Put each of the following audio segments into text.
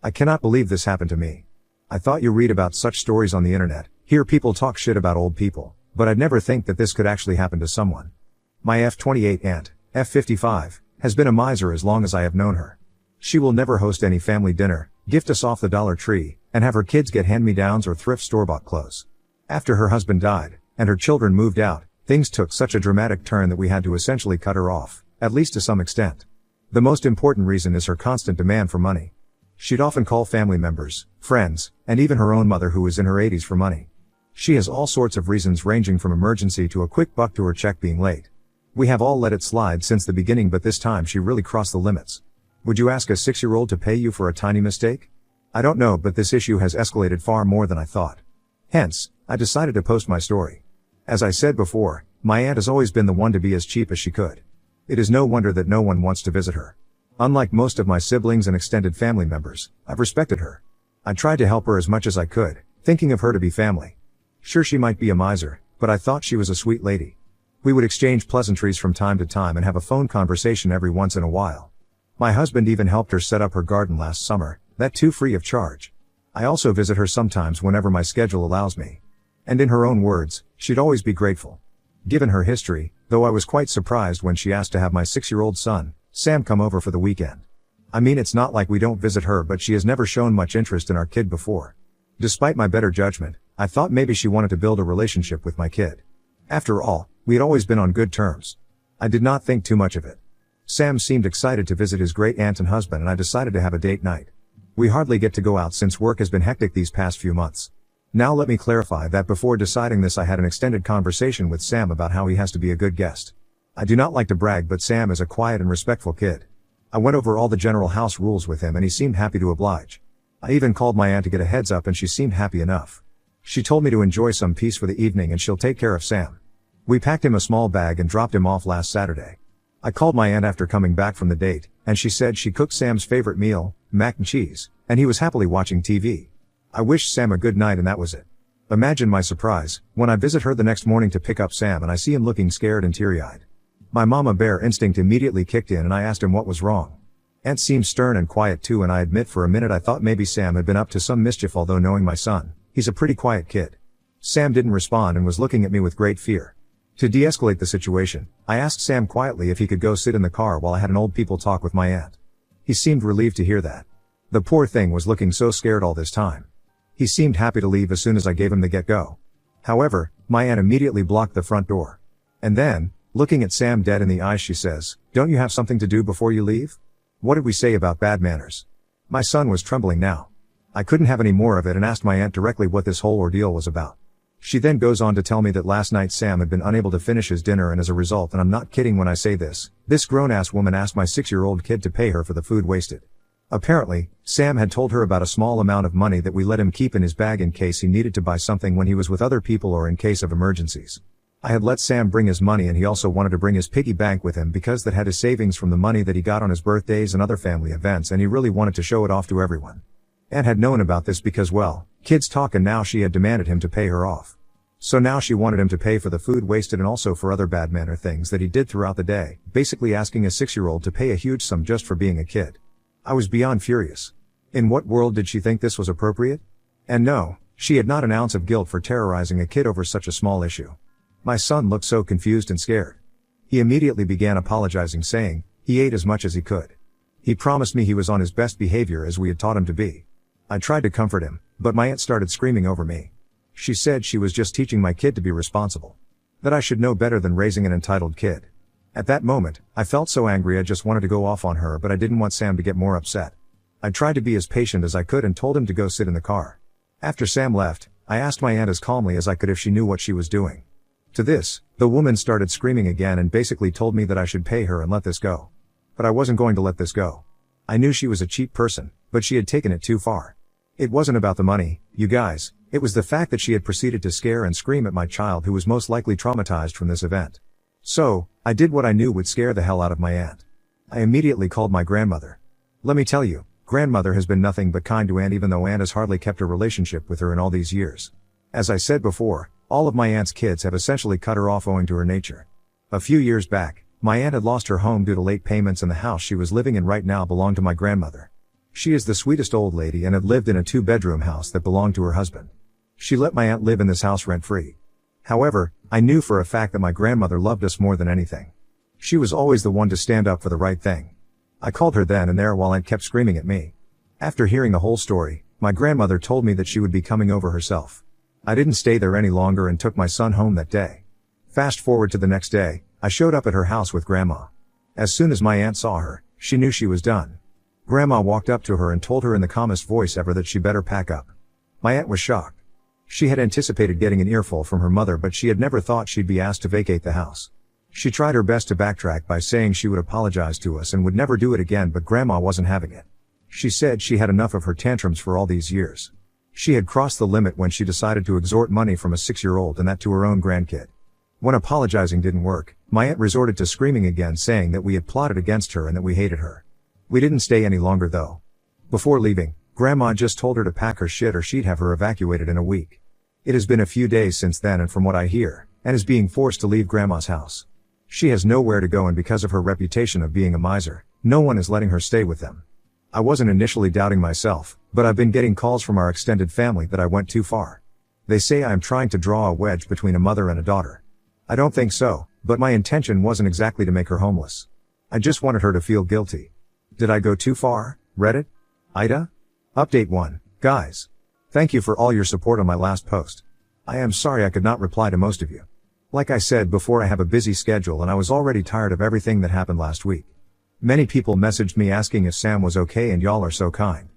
I cannot believe this happened to me. I thought you read about such stories on the internet, hear people talk shit about old people, but I'd never think that this could actually happen to someone. My F28 aunt, F55, has been a miser as long as I have known her. She will never host any family dinner, gift us off the Dollar Tree, and have her kids get hand-me-downs or thrift store-bought clothes. After her husband died, and her children moved out, things took such a dramatic turn that we had to essentially cut her off, at least to some extent. The most important reason is her constant demand for money. She'd often call family members, friends, and even her own mother who was in her 80s for money. She has all sorts of reasons ranging from emergency to a quick buck to her check being late. We have all let it slide since the beginning, but this time she really crossed the limits. Would you ask a 6-year-old to pay you for a tiny mistake? I don't know, but this issue has escalated far more than I thought. Hence, I decided to post my story. As I said before, my aunt has always been the one to be as cheap as she could. It is no wonder that no one wants to visit her. Unlike most of my siblings and extended family members, I've respected her. I tried to help her as much as I could, thinking of her to be family. Sure, she might be a miser, but I thought she was a sweet lady. We would exchange pleasantries from time to time and have a phone conversation every once in a while. My husband even helped her set up her garden last summer, that too free of charge. I also visit her sometimes whenever my schedule allows me. And in her own words, she'd always be grateful. Given her history, though, I was quite surprised when she asked to have my 6-year-old son, Sam, come over for the weekend. I mean, it's not like we don't visit her, but she has never shown much interest in our kid before. Despite my better judgment, I thought maybe she wanted to build a relationship with my kid. After all, we had always been on good terms. I did not think too much of it. Sam seemed excited to visit his great aunt and husband, and I decided to have a date night. We hardly get to go out since work has been hectic these past few months. Now let me clarify that before deciding this, I had an extended conversation with Sam about how he has to be a good guest. I do not like to brag, but Sam is a quiet and respectful kid. I went over all the general house rules with him and he seemed happy to oblige. I even called my aunt to get a heads up and she seemed happy enough. She told me to enjoy some peace for the evening and she'll take care of Sam. We packed him a small bag and dropped him off last Saturday. I called my aunt after coming back from the date, and she said she cooked Sam's favorite meal, mac and cheese, and he was happily watching TV. I wished Sam a good night and that was it. Imagine my surprise, when I visit her the next morning to pick up Sam and I see him looking scared and teary-eyed. My mama bear instinct immediately kicked in and I asked him what was wrong. Aunt seemed stern and quiet too, and I admit for a minute I thought maybe Sam had been up to some mischief, although knowing my son, he's a pretty quiet kid. Sam didn't respond and was looking at me with great fear. To de-escalate the situation, I asked Sam quietly if he could go sit in the car while I had an old people talk with my aunt. He seemed relieved to hear that. The poor thing was looking so scared all this time. He seemed happy to leave as soon as I gave him the get-go. However, my aunt immediately blocked the front door. And then, looking at Sam dead in the eyes, she says, "Don't you have something to do before you leave?" What did we say about bad manners? My son was trembling now. I couldn't have any more of it and asked my aunt directly what this whole ordeal was about. She then goes on to tell me that last night Sam had been unable to finish his dinner, and as a result, and I'm not kidding when I say this grown-ass woman asked my 6-year-old kid to pay her for the food wasted. Apparently, Sam had told her about a small amount of money that we let him keep in his bag in case he needed to buy something when he was with other people or in case of emergencies. I had let Sam bring his money, and he also wanted to bring his piggy bank with him because that had his savings from the money that he got on his birthdays and other family events, and he really wanted to show it off to everyone. Aunt had known about this because, well, kids talk, and now she had demanded him to pay her off. So now she wanted him to pay for the food wasted and also for other bad manner things that he did throughout the day, basically asking a 6-year-old to pay a huge sum just for being a kid. I was beyond furious. In what world did she think this was appropriate? And no, she had not an ounce of guilt for terrorizing a kid over such a small issue. My son looked so confused and scared. He immediately began apologizing, saying he ate as much as he could. He promised me he was on his best behavior as we had taught him to be. I tried to comfort him, but my aunt started screaming over me. She said she was just teaching my kid to be responsible. That I should know better than raising an entitled kid. At that moment, I felt so angry I just wanted to go off on her, but I didn't want Sam to get more upset. I tried to be as patient as I could and told him to go sit in the car. After Sam left, I asked my aunt as calmly as I could if she knew what she was doing. To this, the woman started screaming again and basically told me that I should pay her and let this go. But I wasn't going to let this go. I knew she was a cheap person, but she had taken it too far. It wasn't about the money, you guys. It was the fact that she had proceeded to scare and scream at my child, who was most likely traumatized from this event. So, I did what I knew would scare the hell out of my aunt. I immediately called my grandmother. Let me tell you, grandmother has been nothing but kind to Aunt, even though Aunt has hardly kept a relationship with her in all these years. As I said before, all of my aunt's kids have essentially cut her off owing to her nature. A few years back, my aunt had lost her home due to late payments, and the house she was living in right now belonged to my grandmother. She is the sweetest old lady and had lived in a 2-bedroom house that belonged to her husband. She let my aunt live in this house rent-free. However, I knew for a fact that my grandmother loved us more than anything. She was always the one to stand up for the right thing. I called her then and there while Aunt kept screaming at me. After hearing the whole story, my grandmother told me that she would be coming over herself. I didn't stay there any longer and took my son home that day. Fast forward to the next day, I showed up at her house with Grandma. As soon as my aunt saw her, she knew she was done. Grandma walked up to her and told her in the calmest voice ever that she better pack up. My aunt was shocked. She had anticipated getting an earful from her mother, but she had never thought she'd be asked to vacate the house. She tried her best to backtrack by saying she would apologize to us and would never do it again, but Grandma wasn't having it. She said she had enough of her tantrums for all these years. She had crossed the limit when she decided to extort money from a 6-year-old, and that to her own grandkid. When apologizing didn't work, my aunt resorted to screaming again, saying that we had plotted against her and that we hated her. We didn't stay any longer though. Before leaving, Grandma just told her to pack her shit or she'd have her evacuated in a week. It has been a few days since then, and from what I hear, Aunt is being forced to leave Grandma's house. She has nowhere to go, and because of her reputation of being a miser, no one is letting her stay with them. I wasn't initially doubting myself, but I've been getting calls from our extended family that I went too far. They say I am trying to draw a wedge between a mother and a daughter. I don't think so, but my intention wasn't exactly to make her homeless. I just wanted her to feel guilty. Did I go too far, Reddit? Ida? Update 1. Guys. Thank you for all your support on my last post. I am sorry I could not reply to most of you. Like I said before, I have a busy schedule and I was already tired of everything that happened last week. Many people messaged me asking if Sam was okay, and y'all are so kind.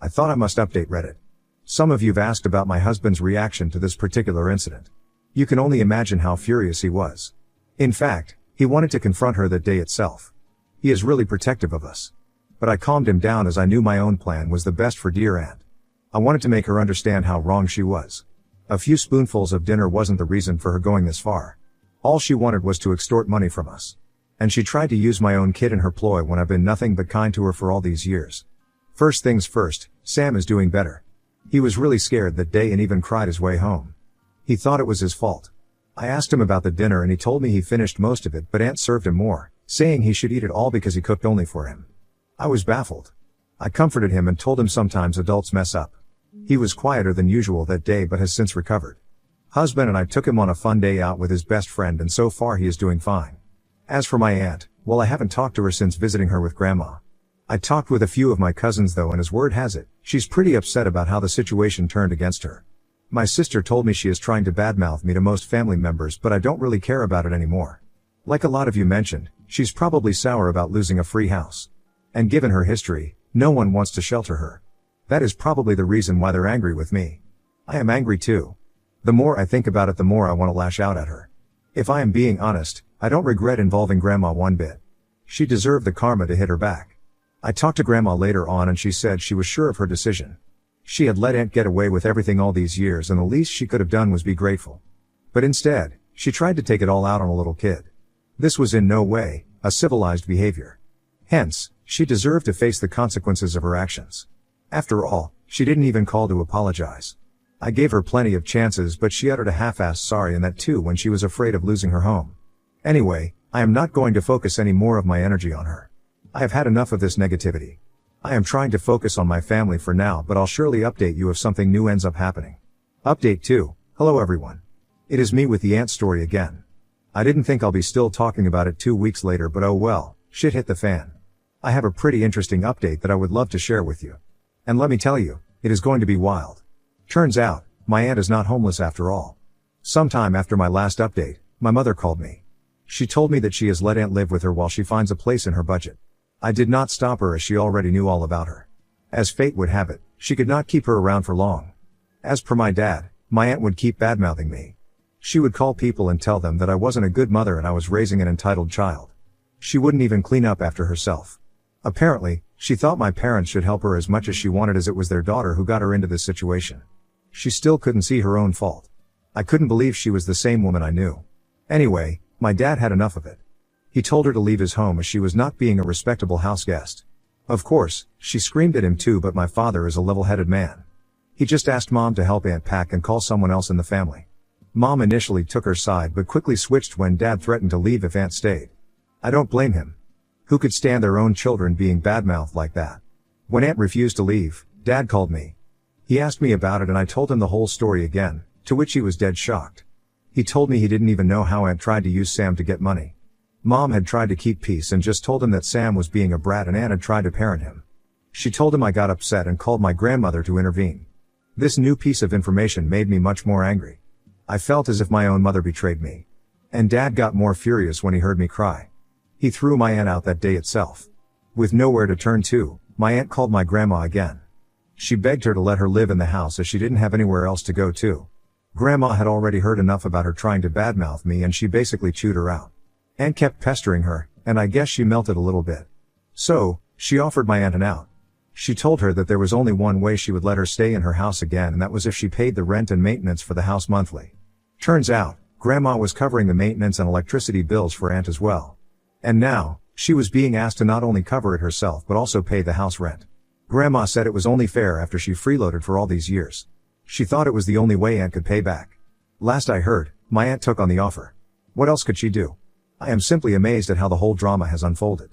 I thought I must update Reddit. Some of you've asked about my husband's reaction to this particular incident. You can only imagine how furious he was. In fact, he wanted to confront her that day itself. He is really protective of us. But I calmed him down as I knew my own plan was the best for dear aunt. I wanted to make her understand how wrong she was. A few spoonfuls of dinner wasn't the reason for her going this far. All she wanted was to extort money from us. And she tried to use my own kid in her ploy when I've been nothing but kind to her for all these years. First things first, Sam is doing better. He was really scared that day and even cried his way home. He thought it was his fault. I asked him about the dinner and he told me he finished most of it, but Aunt served him more, saying he should eat it all because he cooked only for him. I was baffled. I comforted him and told him sometimes adults mess up. He was quieter than usual that day but has since recovered. Husband and I took him on a fun day out with his best friend, and so far he is doing fine. As for my aunt, well, I haven't talked to her since visiting her with Grandma. I talked with a few of my cousins though, and as word has it, she's pretty upset about how the situation turned against her. My sister told me she is trying to badmouth me to most family members, but I don't really care about it anymore. Like a lot of you mentioned, she's probably sour about losing a free house. And given her history, no one wants to shelter her. That is probably the reason why they're angry with me. I am angry too. The more I think about it, the more I want to lash out at her. If I am being honest, I don't regret involving Grandma one bit. She deserved the karma to hit her back. I talked to Grandma later on and she said she was sure of her decision. She had let Aunt get away with everything all these years, and the least she could have done was be grateful. But instead, she tried to take it all out on a little kid. This was in no way a civilized behavior. Hence, she deserved to face the consequences of her actions. After all, she didn't even call to apologize. I gave her plenty of chances, but she uttered a half-assed sorry, and that too when she was afraid of losing her home. Anyway, I am not going to focus any more of my energy on her. I have had enough of this negativity. I am trying to focus on my family for now, but I'll surely update you if something new ends up happening. Update 2. Hello everyone. It is me with the aunt story again. I didn't think I'll be still talking about it 2 weeks later, but oh well, shit hit the fan. I have a pretty interesting update that I would love to share with you. And let me tell you, it is going to be wild. Turns out, my aunt is not homeless after all. Sometime after my last update, my mother called me. She told me that she has let Aunt live with her while she finds a place in her budget. I did not stop her as she already knew all about her. As fate would have it, she could not keep her around for long. As per my dad, my aunt would keep badmouthing me. She would call people and tell them that I wasn't a good mother and I was raising an entitled child. She wouldn't even clean up after herself. Apparently, she thought my parents should help her as much as she wanted, as it was their daughter who got her into this situation. She still couldn't see her own fault. I couldn't believe she was the same woman I knew. Anyway, my dad had enough of it. He told her to leave his home as she was not being a respectable house guest. Of course, she screamed at him too, but my father is a level-headed man. He just asked Mom to help Aunt pack and call someone else in the family. Mom initially took her side but quickly switched when Dad threatened to leave if Aunt stayed. I don't blame him. Who could stand their own children being badmouthed like that? When Aunt refused to leave, Dad called me. He asked me about it and I told him the whole story again, to which he was dead shocked. He told me he didn't even know how Aunt tried to use Sam to get money. Mom had tried to keep peace and just told him that Sam was being a brat and Aunt had tried to parent him. She told him I got upset and called my grandmother to intervene. This new piece of information made me much more angry. I felt as if my own mother betrayed me. And Dad got more furious when he heard me cry. He threw my aunt out that day itself. With nowhere to turn to, my aunt called my grandma again. She begged her to let her live in the house as she didn't have anywhere else to go to. Grandma had already heard enough about her trying to badmouth me and she basically chewed her out. Aunt kept pestering her, and I guess she melted a little bit. So, she offered my aunt an out. She told her that there was only one way she would let her stay in her house again and that was if she paid the rent and maintenance for the house monthly. Turns out, Grandma was covering the maintenance and electricity bills for Aunt as well. And now, she was being asked to not only cover it herself but also pay the house rent. Grandma said it was only fair after she freeloaded for all these years. She thought it was the only way Aunt could pay back. Last I heard, my aunt took on the offer. What else could she do? I am simply amazed at how the whole drama has unfolded.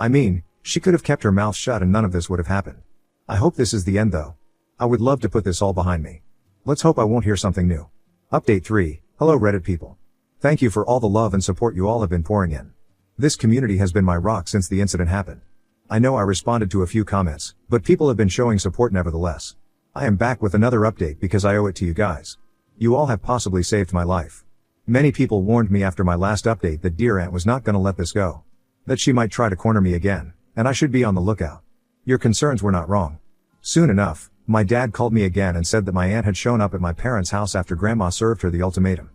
I mean, she could have kept her mouth shut and none of this would have happened. I hope this is the end though. I would love to put this all behind me. Let's hope I won't hear something new. Update 3. Hello Reddit people. Thank you for all the love and support you all have been pouring in. This community has been my rock since the incident happened. I know I responded to a few comments, but people have been showing support nevertheless. I am back with another update because I owe it to you guys. You all have possibly saved my life. Many people warned me after my last update that dear aunt was not gonna let this go. That she might try to corner me again, and I should be on the lookout. Your concerns were not wrong. Soon enough, my dad called me again and said that my aunt had shown up at my parents' house after Grandma served her the ultimatum.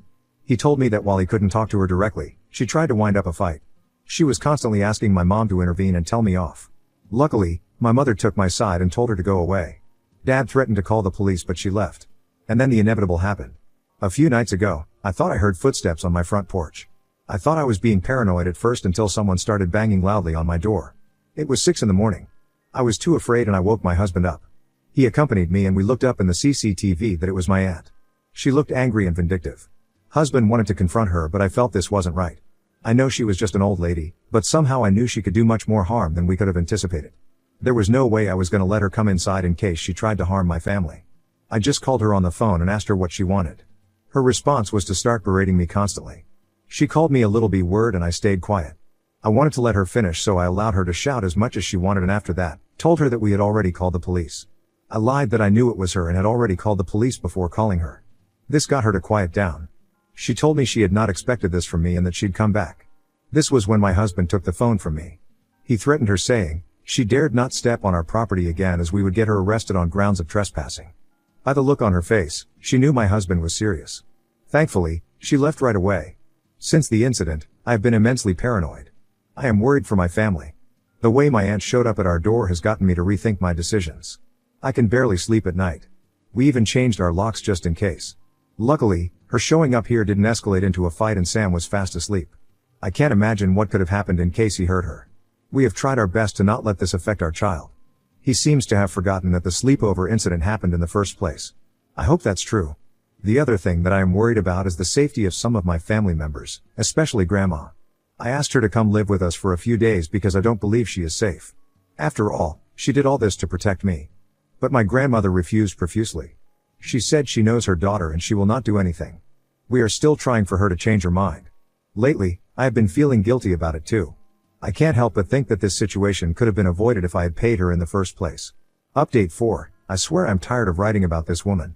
He told me that while he couldn't talk to her directly, she tried to wind up a fight. She was constantly asking my mom to intervene and tell me off. Luckily, my mother took my side and told her to go away. Dad threatened to call the police but she left. And then the inevitable happened. A few nights ago, I thought I heard footsteps on my front porch. I thought I was being paranoid at first until someone started banging loudly on my door. It was 6 a.m. I was too afraid and I woke my husband up. He accompanied me and we looked up in the CCTV that it was my aunt. She looked angry and vindictive. Husband wanted to confront her but I felt this wasn't right. I know she was just an old lady, but somehow I knew she could do much more harm than we could have anticipated. There was no way I was gonna let her come inside in case she tried to harm my family. I just called her on the phone and asked her what she wanted. Her response was to start berating me constantly. She called me a little B-word and I stayed quiet. I wanted to let her finish so I allowed her to shout as much as she wanted and after that, told her that we had already called the police. I lied that I knew it was her and had already called the police before calling her. This got her to quiet down. She told me she had not expected this from me and that she'd come back. This was when my husband took the phone from me. He threatened her saying, she dared not step on our property again as we would get her arrested on grounds of trespassing. By the look on her face, she knew my husband was serious. Thankfully, she left right away. Since the incident, I have been immensely paranoid. I am worried for my family. The way my aunt showed up at our door has gotten me to rethink my decisions. I can barely sleep at night. We even changed our locks just in case. Luckily, her showing up here didn't escalate into a fight and Sam was fast asleep. I can't imagine what could have happened in case he hurt her. We have tried our best to not let this affect our child. He seems to have forgotten that the sleepover incident happened in the first place. I hope that's true. The other thing that I am worried about is the safety of some of my family members, especially Grandma. I asked her to come live with us for a few days because I don't believe she is safe. After all, she did all this to protect me. But my grandmother refused profusely. She said she knows her daughter and she will not do anything. We are still trying for her to change her mind. Lately, I have been feeling guilty about it too. I can't help but think that this situation could have been avoided if I had paid her in the first place. Update 4. I swear I'm tired of writing about this woman.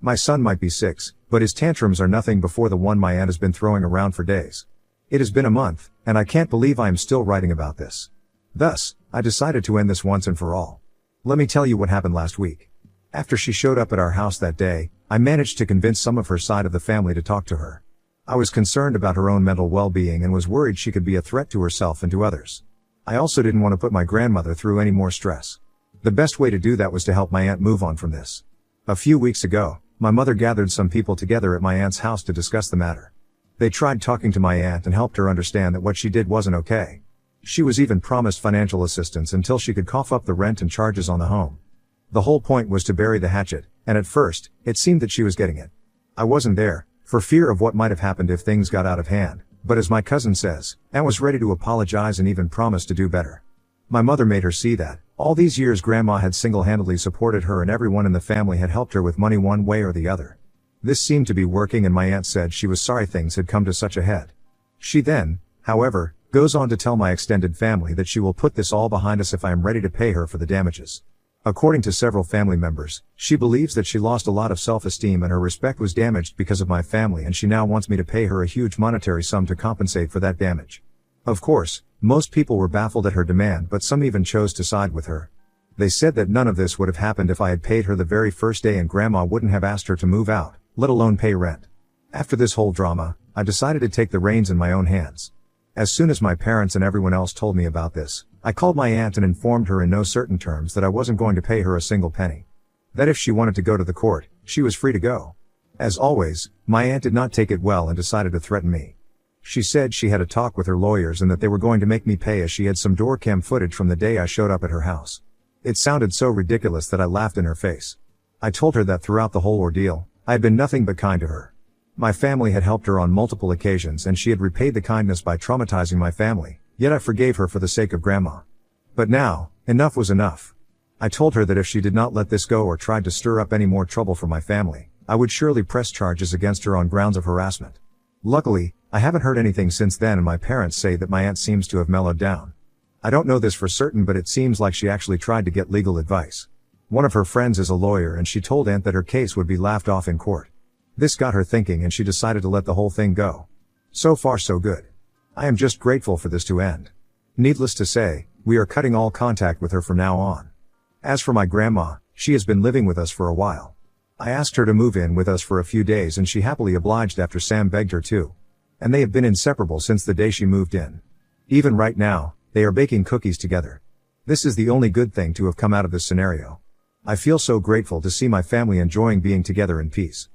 My son might be 6, but his tantrums are nothing before the one my aunt has been throwing around for days. It has been a month, and I can't believe I am still writing about this. Thus, I decided to end this once and for all. Let me tell you what happened last week. After she showed up at our house that day, I managed to convince some of her side of the family to talk to her. I was concerned about her own mental well-being and was worried she could be a threat to herself and to others. I also didn't want to put my grandmother through any more stress. The best way to do that was to help my aunt move on from this. A few weeks ago, my mother gathered some people together at my aunt's house to discuss the matter. They tried talking to my aunt and helped her understand that what she did wasn't okay. She was even promised financial assistance until she could cough up the rent and charges on the home. The whole point was to bury the hatchet, and at first, it seemed that she was getting it. I wasn't there, for fear of what might have happened if things got out of hand, but as my cousin says, Aunt was ready to apologize and even promised to do better. My mother made her see that, All these years Grandma had single-handedly supported her and everyone in the family had helped her with money one way or the other. This seemed to be working and my aunt said she was sorry things had come to such a head. She then, however, goes on to tell my extended family that she will put this all behind us if I am ready to pay her for the damages. According to several family members, she believes that she lost a lot of self-esteem and her respect was damaged because of my family and she now wants me to pay her a huge monetary sum to compensate for that damage. Of course, most people were baffled at her demand but some even chose to side with her. They said that none of this would have happened if I had paid her the very first day and Grandma wouldn't have asked her to move out, let alone pay rent. After this whole drama, I decided to take the reins in my own hands. As soon as my parents and everyone else told me about this, I called my aunt and informed her in no certain terms that I wasn't going to pay her a single penny. That if she wanted to go to the court, she was free to go. As always, my aunt did not take it well and decided to threaten me. She said she had a talk with her lawyers and that they were going to make me pay as she had some door cam footage from the day I showed up at her house. It sounded so ridiculous that I laughed in her face. I told her that throughout the whole ordeal, I had been nothing but kind to her. My family had helped her on multiple occasions and she had repaid the kindness by traumatizing my family, yet I forgave her for the sake of Grandma. But now, enough was enough. I told her that if she did not let this go or tried to stir up any more trouble for my family, I would surely press charges against her on grounds of harassment. Luckily, I haven't heard anything since then and my parents say that my aunt seems to have mellowed down. I don't know this for certain but it seems like she actually tried to get legal advice. One of her friends is a lawyer and she told Aunt that her case would be laughed off in court. This got her thinking and she decided to let the whole thing go. So far so good. I am just grateful for this to end. Needless to say, we are cutting all contact with her from now on. As for my grandma, she has been living with us for a while. I asked her to move in with us for a few days and she happily obliged after Sam begged her to. And they have been inseparable since the day she moved in. Even right now, they are baking cookies together. This is the only good thing to have come out of this scenario. I feel so grateful to see my family enjoying being together in peace.